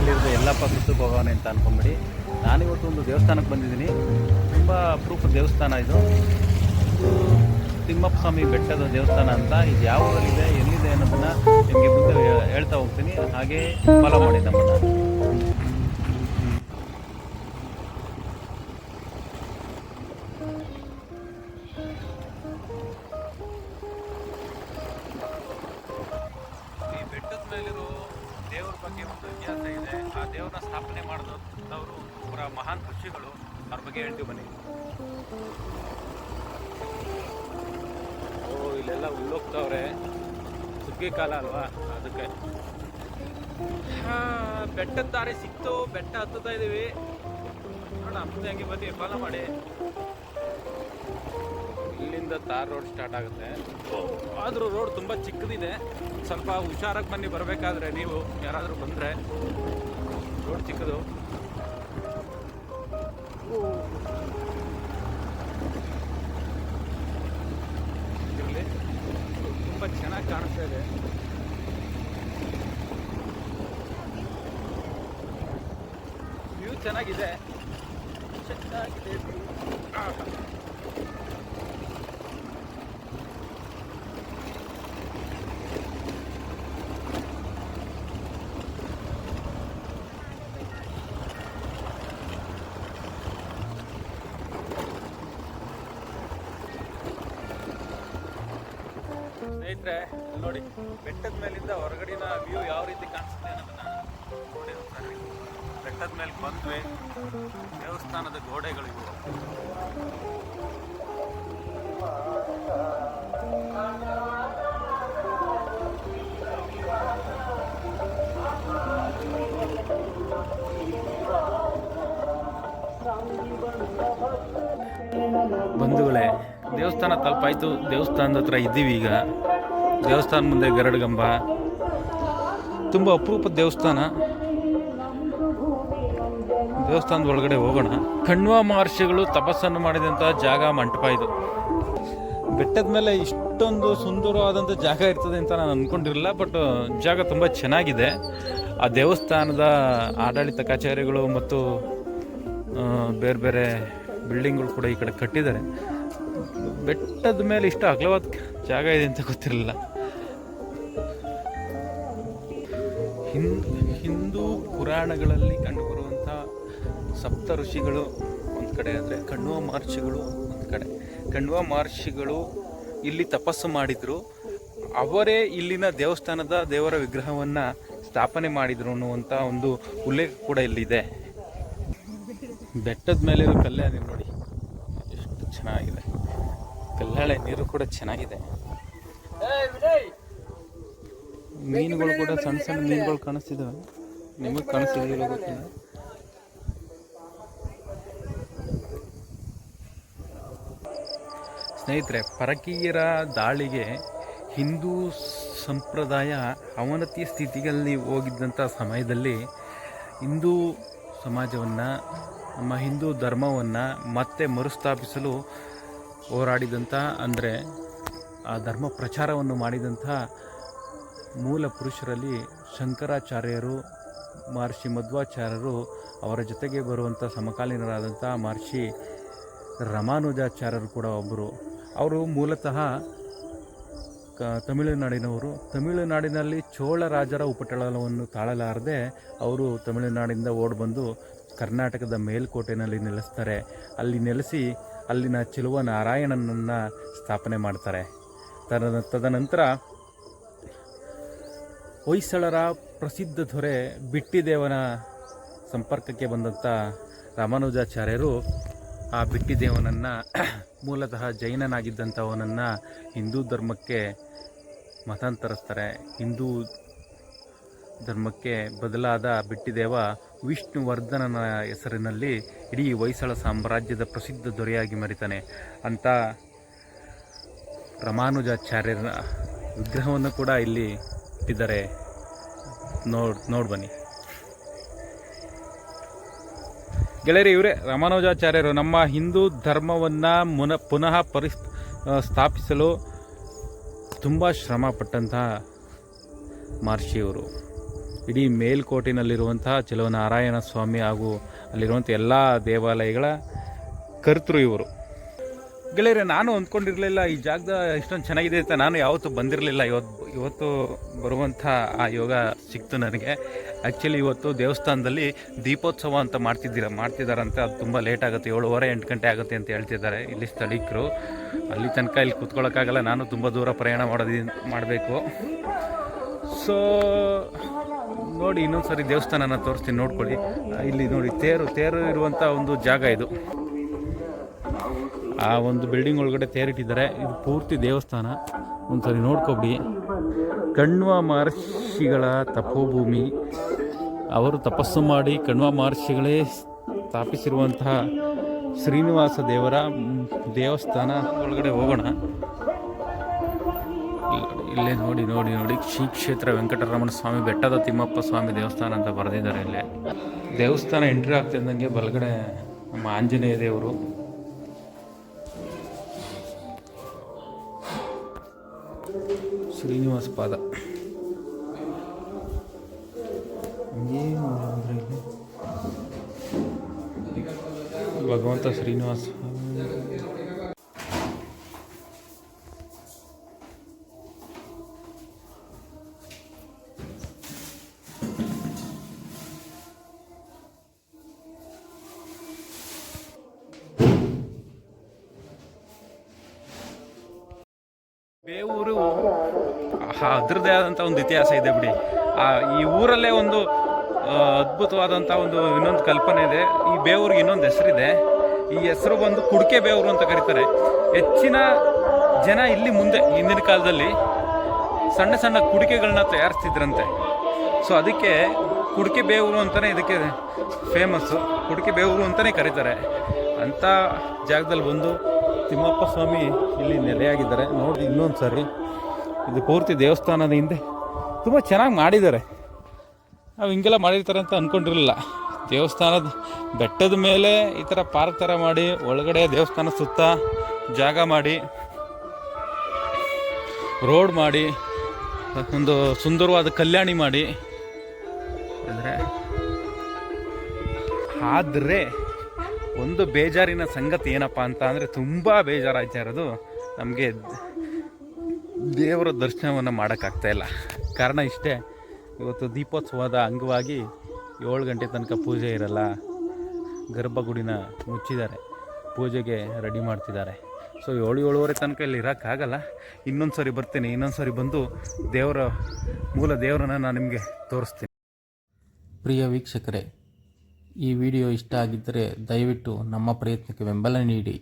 ಮನೆಯಲ್ಲಿರೋದು ಎಲ್ಲಪ್ಪ ಸುತ್ತಕ್ಕೆ ಹೋಗೋಣ ಅಂತ ಅಂದ್ಕೊಂಬಿಡಿ. ನಾನಿವತ್ತು ಒಂದು ದೇವಸ್ಥಾನಕ್ಕೆ ಬಂದಿದ್ದೀನಿ. ತುಂಬ ಅಪರೂಪದ ದೇವಸ್ಥಾನ ಇದು. ತಿಮ್ಮಪ್ಪ ಸ್ವಾಮಿ ಬೆಟ್ಟದ ದೇವಸ್ಥಾನ ಅಂತ. ಇದು ಯಾವ ಊರಲ್ಲಿದೆ, ಎಲ್ಲಿದೆ ಅನ್ನೋದನ್ನು ನಿಮಗೆ ಮುಂದೆ ಹೇಳ್ತಾ ಹೋಗ್ತೀನಿ. ಹಾಗೆ ಫಾಲೋ ಮಾಡಿ ನಮ್ಮನ್ನು. ಈ ಬೆಟ್ಟದ ಮೇಲಿರೋ ದೇವ್ರ ಬಗ್ಗೆ ಒಂದು ಇತಿಹಾಸ ಇದೆ. ಆ ದೇವ್ರನ್ನ ಸ್ಥಾಪನೆ ಮಾಡಿದವರು ಒಬ್ಬರ ಮಹಾನ್ ಋಷಿಗಳು. ಅವ್ರ ಬಗ್ಗೆ ಹೇಳ್ತೀವಿ ಬನ್ನಿ. ಇಲ್ಲೆಲ್ಲ ಉಳ್ಳೋಗ್ತಾವ್ರೆ, ಸುಗ್ಗಿ ಕಾಲ ಅಲ್ವಾ, ಅದಕ್ಕೆ. ಬೆಟ್ಟದ ದಾರಿ ಸಿಕ್ತು, ಬೆಟ್ಟ ಹತ್ತುತ್ತಾ ಇದೀವಿ. ನೋಡ ಮುಂದೆ ಹಂಗೆ ಬನ್ನಿ, ಫಾಲೋ ಮಾಡಿ. ಇಲ್ಲಿಂದ ತಾರ್ ರೋಡ್ ಸ್ಟಾರ್ಟ್ ಆಗುತ್ತೆ. ಆದರೂ ರೋಡ್ ತುಂಬ ಚಿಕ್ಕದಿದೆ. ಸ್ವಲ್ಪ ಹುಷಾರಾಗಿ ಬನ್ನಿ ಬರಬೇಕಾದ್ರೆ. ನೀವು ಯಾರಾದರೂ ಬಂದರೆ, ರೋಡ್ ಚಿಕ್ಕದು. ತುಂಬ ಚೆನ್ನಾಗಿ ಕಾಣಿಸ್ತಾ ಇದೆ. ವ್ಯೂ ಚೆನ್ನಾಗಿದೆ. ಸ್ನೇಹಿತರೆ, ನೋಡಿ ಬೆಟ್ಟದ ಮೇಲಿಂದ ಹೊರಗಡಿನ ವ್ಯೂ ಯಾವ ರೀತಿ ಕಾಣಿಸುತ್ತೆ ಅನ್ನೋದನ್ನ ನೋಡಿ. ಸರಿ, ಬೆಟ್ಟದ ಮೇಲೆ ಬಂದ್ವಿ. ದೇವಸ್ಥಾನದ ಗೋಡೆಗಳಿವು. ಬಂಧುಗಳೇ, ದೇವಸ್ಥಾನ ತಲುಪಾಯ್ತು. ದೇವಸ್ಥಾನದ ಹತ್ರ ಇದ್ದೀವಿ ಈಗ. ದೇವಸ್ಥಾನ ಮುಂದೆ ಗರಡುಗಂಬ. ತುಂಬ ಅಪರೂಪದ ದೇವಸ್ಥಾನ. ದೇವಸ್ಥಾನದ ಒಳಗಡೆ ಹೋಗೋಣ. ಕಣ್ವ ಮಹರ್ಷಿಗಳು ತಪಸ್ಸನ್ನು ಮಾಡಿದಂಥ ಜಾಗ, ಮಂಟಪ ಇದು. ಬೆಟ್ಟದ ಮೇಲೆ ಇಷ್ಟೊಂದು ಸುಂದರವಾದಂಥ ಜಾಗ ಇರ್ತದೆ ಅಂತ ನಾನು ಅಂದ್ಕೊಂಡಿರಲಿಲ್ಲ. ಬಟ್ ಜಾಗ ತುಂಬ ಚೆನ್ನಾಗಿದೆ. ಆ ದೇವಸ್ಥಾನದ ಆಡಳಿತ ಕಚೇರಿಗಳು ಮತ್ತು ಬೇರೆ ಬೇರೆ ಬಿಲ್ಡಿಂಗ್ಗಳು ಕೂಡ ಈ ಕಡೆ ಕಟ್ಟಿದ್ದಾರೆ. ಬೆಟ್ಟದ ಮೇಲೆ ಇಷ್ಟು ಅಗಲವಾದ ಜಾಗ ಇದೆ ಅಂತ ಗೊತ್ತಿರಲಿಲ್ಲ. ಹಿಂದೂ ಪುರಾಣಗಳಲ್ಲಿ ಕಂಡುಬರುವಂಥ ಸಪ್ತ ಋಷಿಗಳು ಒಂದು ಕಡೆ ಆದರೆ ಕಣ್ವ ಮಹರ್ಷಿಗಳು ಒಂದು ಕಡೆ. ಕಣ್ವ ಮಹರ್ಷಿಗಳು ಇಲ್ಲಿ ತಪಸ್ಸು ಮಾಡಿದರು. ಅವರೇ ಇಲ್ಲಿನ ದೇವಸ್ಥಾನದ ದೇವರ ವಿಗ್ರಹವನ್ನು ಸ್ಥಾಪನೆ ಮಾಡಿದರು ಅನ್ನುವಂಥ ಒಂದು ಉಲ್ಲೇಖ ಕೂಡ ಇಲ್ಲಿದೆ. ಬೆಟ್ಟದ ಮೇಲಿರೋ ಕಲ್ಯಾಣಿ ನೋಡಿ ಎಷ್ಟು ಚೆನ್ನಾಗಿದೆ. ಕಲ್ಯಾಳೆ ನೀರು ಕೂಡ ಚೆನ್ನಾಗಿದೆ. ಮೀನುಗಳು ಕೂಡ ಸಣ್ಣ ಸಣ್ಣ ಮೀನುಗಳು ಕಾಣಿಸ್ತಿದ್ದಾವೆ. ನಿಮಗೆ ಕಾಣಿಸ್ತಿದೆಯಲ್ಲ ಗೊತ್ತಿಲ್ಲ. ಸ್ನೇಹಿತರೆ, ಪರಕೀಯರ ದಾಳಿಗೆ ಹಿಂದೂ ಸಂಪ್ರದಾಯ ಅವನತಿ ಸ್ಥಿತಿಯಲ್ಲಿ ಹೋಗಿದ್ದಂಥ ಸಮಯದಲ್ಲಿ ಹಿಂದೂ ಸಮಾಜವನ್ನು, ನಮ್ಮ ಹಿಂದೂ ಧರ್ಮವನ್ನು ಮತ್ತೆ ಮರುಸ್ಥಾಪಿಸಲು ಹೋರಾಡಿದಂಥ, ಅಂದರೆ ಆ ಧರ್ಮ ಪ್ರಚಾರವನ್ನು ಮಾಡಿದಂಥ ಮೂಲ ಪುರುಷರಲ್ಲಿ ಶಂಕರಾಚಾರ್ಯರು, ಮಹರ್ಷಿ ಮಧ್ವಾಚಾರ್ಯರು, ಅವರ ಜೊತೆಗೆ ಬರುವಂಥ ಸಮಕಾಲೀನರಾದಂಥ ಮಹರ್ಷಿ ರಾಮಾನುಜಾಚಾರ್ಯರು ಕೂಡ ಒಬ್ಬರು. ಅವರು ಮೂಲತಃ ತಮಿಳುನಾಡಿನವರು. ತಮಿಳುನಾಡಿನಲ್ಲಿ ಚೋಳ ರಾಜರ ಉಪಟಳವನ್ನು ತಾಳಲಾರದೆ ಅವರು ತಮಿಳುನಾಡಿನಿಂದ ಓಡಿಬಂದು ಕರ್ನಾಟಕದ ಮೇಲ್ಕೋಟೆಯಲ್ಲಿ ನೆಲೆಸ್ತಾರೆ. ಅಲ್ಲಿ ನೆಲೆಸಿ ಅಲ್ಲಿನ ಚೆಲುವ ನಾರಾಯಣನನ್ನು ಸ್ಥಾಪನೆ ಮಾಡ್ತಾರೆ. ತದನಂತರ ಹೊಯ್ಸಳರ ಪ್ರಸಿದ್ಧ ದೊರೆ ಬಿಟ್ಟಿದೇವನ ಸಂಪರ್ಕಕ್ಕೆ ಬಂದಂಥ ರಾಮಾನುಜಾಚಾರ್ಯರು ಆ ಬಿಟ್ಟಿದೇವನನ್ನು, ಮೂಲತಃ ಜೈನನಾಗಿದ್ದಂಥವನನ್ನು ಹಿಂದೂ ಧರ್ಮಕ್ಕೆ ಮತಾಂತರಿಸ್ತಾರೆ. ಹಿಂದೂ ಧರ್ಮಕ್ಕೆ ಬದಲಾದ ಬಿಟ್ಟಿದೇವ ವಿಷ್ಣುವರ್ಧನನ ಹೆಸರಿನಲ್ಲಿ ಇಡೀ ಹೊಯ್ಸಳ ಸಾಮ್ರಾಜ್ಯದ ಪ್ರಸಿದ್ಧ ದೊರೆಯಾಗಿ ಮರಿತಾನೆ. ಅಂತ ರಾಮಾನುಜಾಚಾರ್ಯರ ವಿಗ್ರಹವನ್ನು ಕೂಡ ಇಲ್ಲಿ ಇಟ್ಟಿದ್ದಾರೆ. ನೋಡಿ ಬನ್ನಿ ಗೆಳೆಯರಿ. ಇವರೇ ರಾಮಾನುಜಾಚಾರ್ಯರು. ನಮ್ಮ ಹಿಂದೂ ಧರ್ಮವನ್ನು ಪುನಃ ಸ್ಥಾಪಿಸಲು ತುಂಬ ಶ್ರಮ ಪಟ್ಟಂತಹ ಮಹರ್ಷಿಯವರು. ಇಡೀ ಮೇಲ್ಕೋಟೆನಲ್ಲಿರುವಂತಹ ಚೆಲುವನಾರಾಯಣ ಸ್ವಾಮಿ ಹಾಗೂ ಅಲ್ಲಿರುವಂಥ ಎಲ್ಲ ದೇವಾಲಯಗಳ ಕರ್ತೃ ಇವರು. ಗೆಳೆಯರೆ, ನಾನು ಅಂದ್ಕೊಂಡಿರಲಿಲ್ಲ ಈ ಜಾಗದ ಇಷ್ಟೊಂದು ಚೆನ್ನಾಗಿದೆ ಅಂತ. ನಾನು ಯಾವತ್ತೂ ಬಂದಿರಲಿಲ್ಲ. ಇವತ್ತು ಬರುವಂಥ ಆ ಯೋಗ ಸಿಕ್ತು ನನಗೆ. ಆ್ಯಕ್ಚುಲಿ ಇವತ್ತು ದೇವಸ್ಥಾನದಲ್ಲಿ ದೀಪೋತ್ಸವ ಅಂತ ಮಾಡ್ತಿದ್ದಾರಂತೆ. ಅದು ತುಂಬ ಲೇಟ್ ಆಗುತ್ತೆ, 7:30-8 ಗಂಟೆ ಆಗುತ್ತೆ ಅಂತ ಹೇಳ್ತಿದ್ದಾರೆ ಇಲ್ಲಿ ಸ್ಥಳೀಕರು. ಅಲ್ಲಿ ತನಕ ಇಲ್ಲಿ ಕೂತ್ಕೊಳ್ಳೋಕ್ಕಾಗಲ್ಲ, ನಾನು ತುಂಬ ದೂರ ಪ್ರಯಾಣ ಮಾಡಬೇಕು. ಸೊ ನೋಡಿ, ಇನ್ನೊಂದು ಸರಿ ದೇವಸ್ಥಾನನ ತೋರಿಸ್ತೀನಿ, ನೋಡ್ಕೊಳ್ಳಿ. ಇಲ್ಲಿ ನೋಡಿ, ತೇರು ಇರುವಂಥ ಒಂದು ಜಾಗ ಇದು. ಆ ಒಂದು ಬಿಲ್ಡಿಂಗ್ ಒಳಗಡೆ ತೇರಿಟ್ಟಿದ್ದಾರೆ. ಇದು ಪೂರ್ತಿ ದೇವಸ್ಥಾನ. ಒಂದ್ಸರಿ ನೋಡ್ಕೊಬಿಡಿ. ಕಣ್ವ ಮಹರ್ಷಿಗಳ ತಪೋಭೂಮಿ. ಅವರು ತಪಸ್ಸು ಮಾಡಿ ಕಣ್ವ ಮಹರ್ಷಿಗಳೇ ಸ್ಥಾಪಿಸಿರುವಂತಹ ಶ್ರೀನಿವಾಸ ದೇವರ ದೇವಸ್ಥಾನ ಒಳಗಡೆ ಹೋಗೋಣ. ಇಲ್ಲೇ ನೋಡಿ ಶ್ರೀ ಕ್ಷೇತ್ರ ವೆಂಕಟರಮಣ ಸ್ವಾಮಿ ಬೆಟ್ಟದ ತಿಮ್ಮಪ್ಪ ಸ್ವಾಮಿ ದೇವಸ್ಥಾನ ಅಂತ ಬರೆದಿದ್ದಾರೆ. ಇಲ್ಲೇ ದೇವಸ್ಥಾನ ಎಂಟ್ರಿ ಆಗ್ತಿದ್ದಂಗೆ ಬಲಗಡೆ ನಮ್ಮ ಆಂಜನೇಯ ದೇವರು. ಶ್ರೀನಿವಾಸ ಪಾದ ಅಂದರೆ ಇಲ್ಲಿ ಭಗವಂತ ಶ್ರೀನಿವಾಸ. ಬೇವೂರು ಅದರದ್ದೇ ಆದಂಥ ಒಂದು ಇತಿಹಾಸ ಇದೆ ಬಿಡಿ. ಈ ಊರಲ್ಲೇ ಒಂದು ಅದ್ಭುತವಾದಂಥ ಇನ್ನೊಂದು ಕಲ್ಪನೆ ಇದೆ. ಈ ಬೇವೂರಿಗೆ ಇನ್ನೊಂದು ಹೆಸರಿದೆ. ಈ ಹೆಸರು ಬಂದು ಕುಡಿಕೆ ಬೇವೂರು ಅಂತ ಕರೀತಾರೆ. ಹೆಚ್ಚಿನ ಜನ ಇಲ್ಲಿ ಮುಂದೆ ಹಿಂದಿನ ಕಾಲದಲ್ಲಿ ಸಣ್ಣ ಸಣ್ಣ ಕುಡಿಕೆಗಳನ್ನ ತಯಾರಿಸ್ತಿದ್ರಂತೆ. ಸೊ ಅದಕ್ಕೆ ಕುಡಿಕೆ ಬೇವೂರು ಅಂತಲೇ ಇದಕ್ಕೆ ಫೇಮಸ್ಸು. ಕುಡಿಕೆ ಬೇವೂರು ಅಂತಲೇ ಕರೀತಾರೆ. ಅಂಥ ಜಾಗದಲ್ಲಿ ಬಂದು ತಿಮ್ಮಪ್ಪ ಸ್ವಾಮಿ ಇಲ್ಲಿ ನೆಲೆಯಾಗಿದ್ದಾರೆ. ನೋಡಿ ಇನ್ನೊಂದು ಸಾರಿ, ಇದು ಪೂರ್ತಿ ದೇವಸ್ಥಾನದ ಹಿಂದೆ ತುಂಬ ಚೆನ್ನಾಗಿ ಮಾಡಿದ್ದಾರೆ. ನಾವು ಹಿಂಗೆಲ್ಲ ಮಾಡಿರ್ತಾರೆ ಅಂತ ಅಂದ್ಕೊಂಡಿರಲಿಲ್ಲ. ದೇವಸ್ಥಾನದ ಬೆಟ್ಟದ ಮೇಲೆ ಈ ಥರ ಪಾರ್ಕ್ ಥರ ಮಾಡಿ, ಒಳಗಡೆ ದೇವಸ್ಥಾನ ಸುತ್ತ ಜಾಗ ಮಾಡಿ, ರೋಡ್ ಮಾಡಿ, ಒಂದು ಸುಂದರವಾದ ಕಲ್ಯಾಣಿ ಮಾಡಿ ಆದರೆ ಒಂದು ಬೇಜಾರಿನ ಸಂಗತಿ ಏನಪ್ಪ ಅಂತ ಅಂದರೆ, ತುಂಬ ಬೇಜಾರಾಯ್ತಾ ಇರೋದು ನಮಗೆ ದೇವರ ದರ್ಶನವನ್ನು ಮಾಡೋಕ್ಕಾಗ್ತಾಯಿಲ್ಲ. ಕಾರಣ ಇಷ್ಟೇ, ಇವತ್ತು ದೀಪೋತ್ಸವದ ಅಂಗವಾಗಿ 7 ಗಂಟೆ ತನಕ ಪೂಜೆ ಇರಲ್ಲ. ಗರ್ಭಗುಡಿನ ಮುಚ್ಚಿದ್ದಾರೆ, ಪೂಜೆಗೆ ರೆಡಿ ಮಾಡ್ತಿದ್ದಾರೆ. ಸೊ 7-7:30 ತನಕ ಇಲ್ಲಿ ಇರೋಕ್ಕಾಗಲ್ಲ. ಇನ್ನೊಂದು ಸರಿ ಬರ್ತೀನಿ, ಇನ್ನೊಂದು ಸರಿ ಬಂದು ಮೂಲ ದೇವರನ್ನು ನಾನು ನಿಮಗೆ ತೋರಿಸ್ತೀನಿ. ಪ್ರಿಯ ವೀಕ್ಷಕರೇ, ಈ ವಿಡಿಯೋ ಇಷ್ಟ ಆಗಿದ್ದರೆ ದಯವಿಟ್ಟು ನಮ್ಮ ಪ್ರಯತ್ನಕ್ಕೆ ಬೆಂಬಲ ನೀಡಿ.